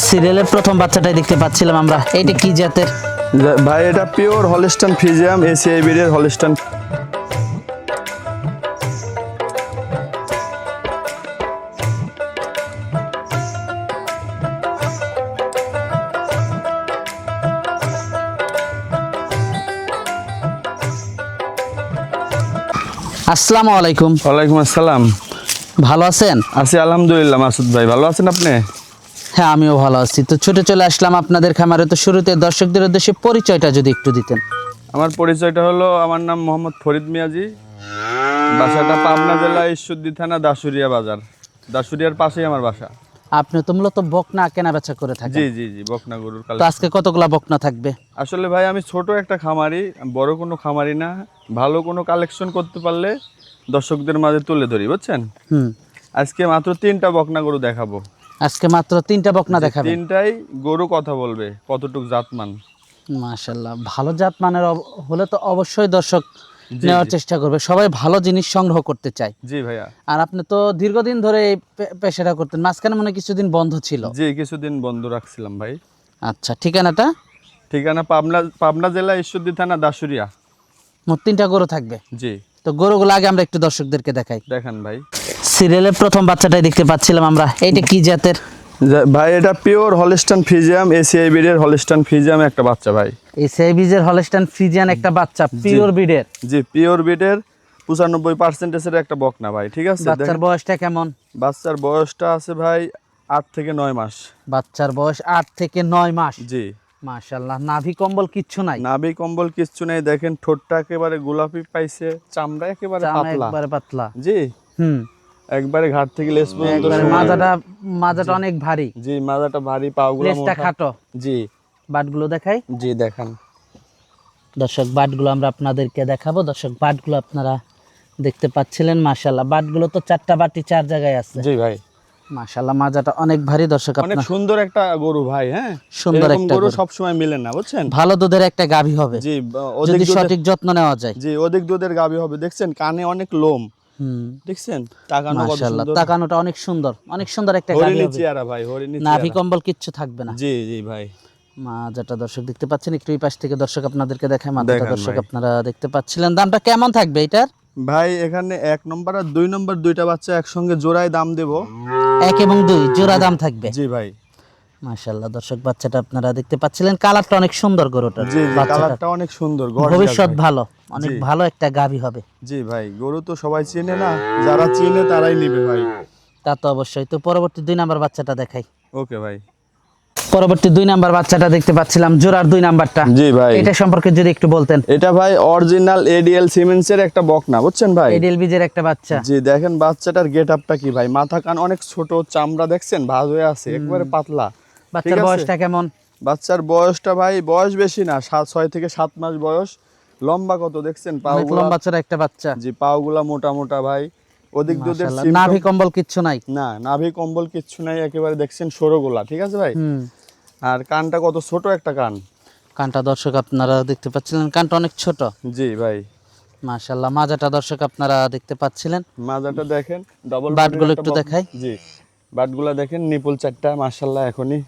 সিরিয়ালের প্রথম বাচ্চাটাই দেখতে পাচ্ছিলাম আমরা, এইটা কি জাতের ভাই? এটা পিওর হলস্টাইন ফ্রিজিয়াম, এসিআই ব্রিডের হলস্টাইন। আসসালামু আলাইকুম। ওয়ালাইকুম আসসালাম। ভালো আছেন? আছি আলহামদুলিল্লাহ। মাসুদ ভাই ভালো আছেন আপনি? হ্যাঁ, আমিও ভালো আছি। তো ছুটে চলে আসলাম আপনাদের খামারে। তো শুরুতে দর্শকদের উদ্দেশ্যে পরিচয়টা যদি একটু দিতেন। আমার পরিচয়টা হলো, আমার নাম মোহাম্মদ ফরিদ মিয়াজি, বাসাটা পাবনা জেলা ঈশ্বরদী থানা দাসুরিয়া বাজার, দাসুরিয়ার পাশেই আমার বাসা। আপনি তো মূলত বকনা কেনা বেচা করে থাকেন। জি জি জি, বকনা গরুর তো আজকে কতগুলা বকনা থাকবে? আসলে ভাই আমি ছোট একটা খামারি, বড় কোনো খামারি না। ভালো কোনো কালেকশন করতে পারলে দর্শকদের মাঝে তুলে ধরি, বুঝছেন? আজকে মাত্র 3টা বকনা গরু দেখাবো। আজকে মাত্র 3টা বকনা দেখাবেন? 3টাই গরু কথা বলবে কতটুক জাতমান। মাশাআল্লাহ, ভালো জাত মানের হলে তো অবশ্যই দর্শক নেওয়ার চেষ্টা করবে। সবাই ভালো জিনিস সংগ্রহ করতে চায়। জি ভাইয়া। আর আপনি তো দীর্ঘদিন ধরে এই পেশাটা করতেন, মাঝখানে মনে হয় কিছুদিন বন্ধ ছিল। জি, কিছুদিন বন্ধ রাখছিলাম ভাই। আচ্ছা, ঠিকানাটা? ঠিকানা পাবনা জেলা ঈশ্বরদী থানা দাসুরিয়া। মোট 3টা গরু থাকবে। জি। তো গরুগুলো আগে আমরা একটু দর্শকদেরকে দেখাই। দেখান ভাই। সিরিয়ালের প্রথম বাচ্চাটাই দেখতে পাচ্ছিলাম আমরা, এইটা কি জাতের ভাই? এটা পিওর হলস্টাইন ফ্রিজিয়াম, এসিআই ব্রিডের হলস্টাইন ফ্রিজিয়াম একটা বাচ্চা ভাই। এসিআই ব্রিডের হলস্টাইন ফ্রিজিয়ান একটা বাচ্চা, পিওর ব্রিডের। জি, পিওর ব্রিডের 95% একটা বকনা ভাই। ঠিক আছে। বাচ্চার বয়সটা কেমন? বাচ্চার বয়সটা আছে ভাই 8 থেকে 9 মাস। বাচ্চার বয়স 8 থেকে 9 মাস। জি। মাশাআল্লাহ, নাভি কম্বল কিচ্ছু নাই? নাভি কম্বল কিচ্ছু নেই। দেখেন ঠোঁটটা একেবারে গোলাপি পাইছে, চামড়া একেবারে পাতলা। একবারে পাতলা। জি। একবারে ঘাট থেকে লেজ পর্যন্ত। মাজাটা অনেক ভারী। জি, মাজাটা ভারী, পাগুলো লেজটা খাটো। জি। বাটগুলো দেখাই। জি দেখান। দর্শক বাটগুলো আমরা আপনাদেরকে দেখাবো। দর্শক বাটগুলো আপনারা দেখতে পাচ্ছিলেন। মাশাআল্লাহ, বাটগুলো তো 4টা বাটি 4 জায়গায় আছে। জি ভাই। মাশাআল্লাহ, মাজাটা অনেক ভারী। দর্শক অনেক সুন্দর একটা গরু ভাই। হ্যাঁ, সুন্দর একটা গরু সব সময় মিলে না, বুঝছেন? ভালো দুধের একটা গাভী হবে। জি, যদি সঠিক যত্ন নেওয়া যায়। জি, অধিক দুধের গাভী হবে। দেখছেন কানে অনেক লোম। দেখছেন তাকানো কত সুন্দর। তাকানোটা অনেক সুন্দর, অনেক সুন্দর একটা গাভী হবে। হরিণী চেহারা ভাই, হরিণী চেহারা। নাভি কম্বল কিচ্ছু থাকবে না। জি জি ভাই। মাজাটা দর্শক দেখতে পাচ্ছেন, একটু এই পাশ থেকে দর্শক আপনাদেরকে দেখায়। মাজাটা দেখান দর্শক ভাই। আপনারা দেখতে পাচ্ছিলেন। দামটা কেমন থাকবে এটার? ভাই এখানে 1 নম্বর আর 2 নম্বর দুইটা বাচ্চা একসঙ্গে জোড়ায় দাম দেব। 1 এবং 2 জোড়া দাম থাকবে। জি ভাই। মাশাআল্লাহ, দর্শক বাচ্চাটা আপনারা দেখতে পাচ্ছিলেন। কালারটা অনেক সুন্দর গরুটার। জি জি, কালারটা অনেক সুন্দর। ভবিষ্যৎ ভালো, অনেক ভালো একটা গাভী হবে। জি ভাই, গরু তো সবাই চেনে না, যারা চেনে তারাই নেবে ভাই। তা তো অবশ্যই। তো পরবর্তী 2 নাম্বার বাচ্চাটা দেখাই। ওকে ভাই। পরবর্তী 2 নাম্বার বাচ্চাটা দেখতে পাচ্ছিলাম, জোড়ার 2 নাম্বারটা। জি ভাই। এটা সম্পর্কে যদি একটু বলতেন। এটা ভাই অরিজিনাল এডিএল সিমেন্সের একটা বকনা, বুঝছেন ভাই? এডিএল বীজের একটা বাচ্চা। জি, দেখেন বাচ্চাটার গেটআপটা কি ভাই। মাথা কান অনেক ছোট, চামড়া দেখছেন ভাঁজ হয়ে আছে, একবারে পাতলা। বাচ্চার বয়সটা কেমন? বাচ্চার বয়সটা ভাই, বয়স বেশি না, 6 থেকে 7 মাস বয়স। লম্বা কত দেখছেন, পাগুলো লম্বা চড়া একটা বাচ্চা। জি, পাগুলা মোটা মোটা ভাই। অধিক দুধের নাভি কম্বল কিচ্ছু নাই? না, নাভি কম্বল কিচ্ছু নাই, একেবারে দেখছেন সরোগুলা। ঠিক আছে ভাই। আর কানটা কত ছোট একটা কান। কানটা দর্শক আপনারা দেখতে পাচ্ছিলেন, কানটা অনেক ছোট। জি ভাই। মাশাআল্লাহ, মাজাটা দর্শক আপনারা দেখতে পাচ্ছিলেন। মাজাটা দেখেন, ডাবল বাটগুলো একটু দেখাই। জি, বাটগুলা দেখেন, নিপুল 4টা মাশাআল্লাহ। এখনই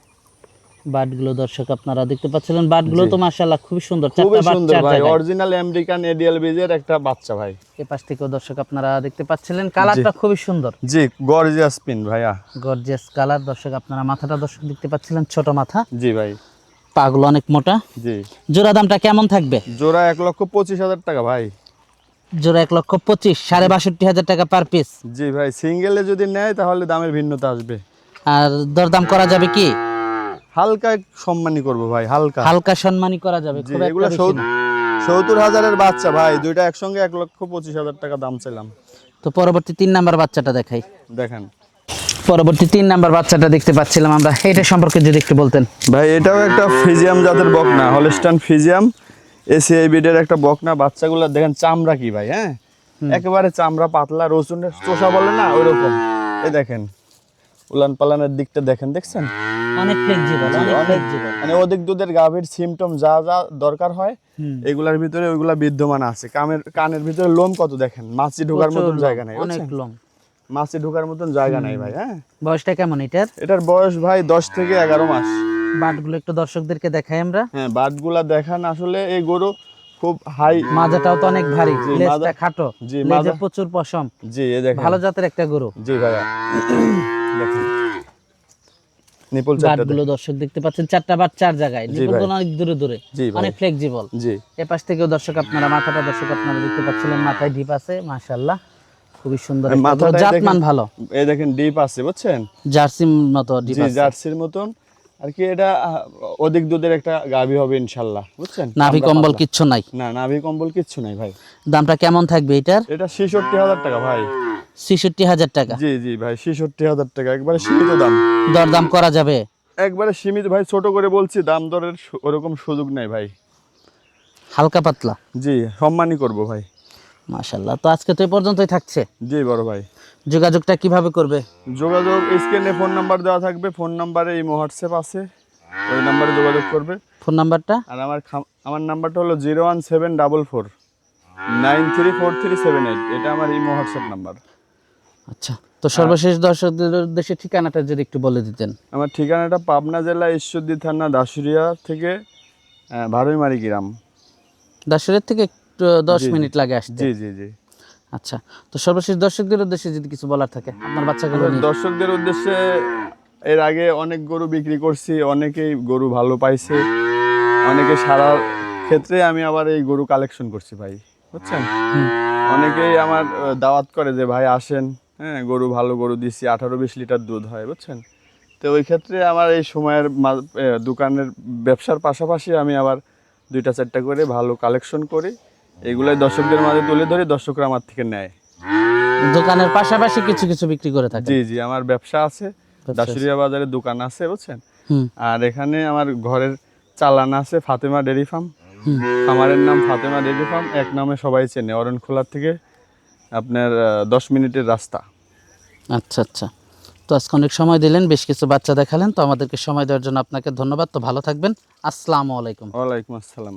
বাটগুলো দর্শক আপনারা দেখতে পাচ্ছিলেন। বাটগুলো তো মাশাআল্লাহ খুবই সুন্দর, খুবই 4টা সুন্দর বাচ্চা ভাই, জায়গায়। অরিজিনাল আমেরিকান এডিএল বীজের একটা বাচ্চা ভাই। এই পাশ থেকেও দর্শক আপনারা দেখতে পাচ্ছিলেন, কালারটা খুবই সুন্দর। জি, গর্জিয়াস পিন ভাইয়া, গর্জিয়াস কালার। দর্শক আপনারা মাথাটা দর্শক দেখতে পাচ্ছিলেন, ছোট মাথা। জি ভাই। পাগুলো অনেক মোটা। জি। জোড়া দামটা কেমন থাকবে? জোড়া 1,25,000 টাকা ভাই। জোড়া 1,25,000, 62,500 টাকা পার পিস। জি ভাই, সিঙ্গেলে যদি নেয় তাহলে দামের ভিন্নতা আসবে। আর দরদাম করা যাবে কি? হালকা সম্মানী করবো ভাই, হালকা হালকা সম্মানী করা যাবে। জি, এগুলো 70,000-এর বাচ্চা ভাই, দুইটা একসঙ্গে 1,25,000 টাকা দাম চাইলাম। তো পরবর্তী 3 নাম্বার বাচ্চাটা দেখাই। দেখেন। পরবর্তী 3 নাম্বার বাচ্চাটা দেখতে পাচ্ছিলাম আমরা, এটা সম্পর্কে যদি একটু বলতেন। ভাই এটাও একটা ফ্রিজিয়াম জাতের বকনা, হলস্টাইন ফ্রিজিয়াম এসিআই ব্রিডের একটা বকনা। বাচ্চাগুলো দেখেন চামড়া কি ভাই। হ্যাঁ, একেবারে চামড়া পাতলা, রসুনের চোষা বলে না ওইরকম। এই দেখেন উলান পালানের দিকটা দেখেন, দেখছেন অনেক ফ্লেক্সিবল, অনেক অনেক ফ্লেক্সিবল। মানে অধিক দুধের গাভীর সিমটম যা যা দরকার হয় এগুলার ভিতরে ওইগুলা বিদ্যমান আছে। কানের ভিতরে লোম কত দেখেন, মাছি ঢোকার মতন জায়গা নাই, অনেক বুঝছেন? লোম। মাছি ঢোকার মতন জায়গা নাই ভাই। হ্যাঁ, বয়সটা কেমন এটার? এটার বয়স ভাই 10 থেকে 11 মাস। বাটগুলো একটু দর্শকদেরকে দেখাই আমরা। হ্যাঁ, বাটগুলা দেখান। আসলে এই গরু খুব হাই, মাজাটাও তো অনেক ভারী, জি, লেজটা মাজা- খাটো, জি, লেজে মাজা- প্রচুর পশম, জি এই দেখেন, ভালো জাতের একটা গরু। জি ভাইয়া দেখেন নিপল চারটা বাটগুলো দর্শক দেখতে পাচ্ছেন, চারটা বাট চার জায়গায়, জি নিপলগুলো ভাই। অনেক দূরে দূরে, জি ভাই। অনেক ফ্লেক্সিবল। জি এ পাশ থেকেও দর্শক আপনারা মাথাটা দর্শক আপনারা দেখতে পাচ্ছিলেন, মাথায় ডিপ আছে, মাশাআল্লাহ খুবই সুন্দর একটা গরু, মাথাটায় জাতমান ভালো, এই দেখেন ডিপ আছে, বুঝছেন? জার্সি মতো ডিপ জি আছে। জার্সির মতন আর কি। এটা অধিক দুধের একটা গাভী হবে ইনশাল্লাহ, বুঝছেন? নাভি আমরা কম্বল পাতলা। কিচ্ছু নাই। না, নাভি কম্বল কিচ্ছু নাই ভাই। দামটা কেমন থাকবে এটার? এটা 66,000 টাকা ভাই। ৬৬,০০০ টাকা। জি জি ভাই, 66,000 টাকা, একবারে সীমিত দাম। দরদাম করা যাবে? একবারে সীমিত ভাই, ছোট করে বলছি, দাম দরের ওরকম সুযোগ নাই ভাই। হালকা পাতলা। জি, সম্মানই করব ভাই। মাশাআল্লাহ। তো আজকে তো এই পর্যন্তই থাকছে। জি বড় ভাই। যোগাযোগটা কিভাবে করবে? যোগাযোগ স্ক্রিনে ফোন নাম্বার দেওয়া থাকবে, ফোন নাম্বারে এই হোয়াটসঅ্যাপ আছে, ওই নাম্বারে যোগাযোগ করবে। ফোন নাম্বারটা? আর আমার নাম্বারটা হলো 01744934378। এটা আমার এই হোয়াটসঅ্যাপ নাম্বার। আচ্ছা, তো সর্বশেষ দর্শকদের উদ্দেশ্যে ঠিকানাটা যদি একটু বলে দিতেন। আমার ঠিকানাটা পাবনা জেলা ঈশ্বরদী থানা দাসুরিয়া থেকে ভারুইমারি গ্রাম। দাসুরের থেকে একটু 10 জি, জি। মিনিট লাগে আসতে। জি জি জি। আচ্ছা, তো সর্বশেষ দর্শকদের উদ্দেশ্যে যদি কিছু বলার থাকে আপনার বাচ্চাগুলো নিয়ে। দর্শকদের উদ্দেশ্যে, এর আগে অনেক গরু বিক্রি করছি, অনেকেই গরু ভালো পাইছে, অনেকে সারা ক্ষেত্রে আমি আবার এই গরু কালেকশন করছি ভাই, বুঝছেন? অনেকেই আমার দাওয়াত করে যে ভাই আসেন, হ্যাঁ গরু ভালো গরু দিছি, 18-20 লিটার দুধ হয়, বুঝছেন? তো ওই ক্ষেত্রে আমার এই সময়ের দোকানের ব্যবসার পাশাপাশি আমি আবার 2-4টা করে ভালো কালেকশন করি, এগুলাই দর্শকদের মাঝে তুলে ধরি, দর্শকরা আমার থেকে নেয়। দোকানের পাশাপাশি কিছু কিছু বিক্রি করে থাকে। জি জি, আমার ব্যবসা আছে, দাসুরিয়া বাজারে দোকান আছে, বুঝছেন? আর এখানে আমার ঘরের চালান আছে ফাতেমা ডেয়ারি ফার্ম। খামারের নাম ফাতেমা ডেয়ারি ফার্ম, এক নামে সবাই চেনে। অরণখোলা থেকে আপনার 10 মিনিটের রাস্তা। আচ্ছা আচ্ছা, তো আজকে অনেক সময় দিলেন, বেশ কিছু বাচ্চা দেখালেন, তো আমাদেরকে সময় দেওয়ার জন্য আপনাকে ধন্যবাদ। তো ভালো থাকবেন, আসসালামু আলাইকুম। ওয়ালাইকুম আসসালাম।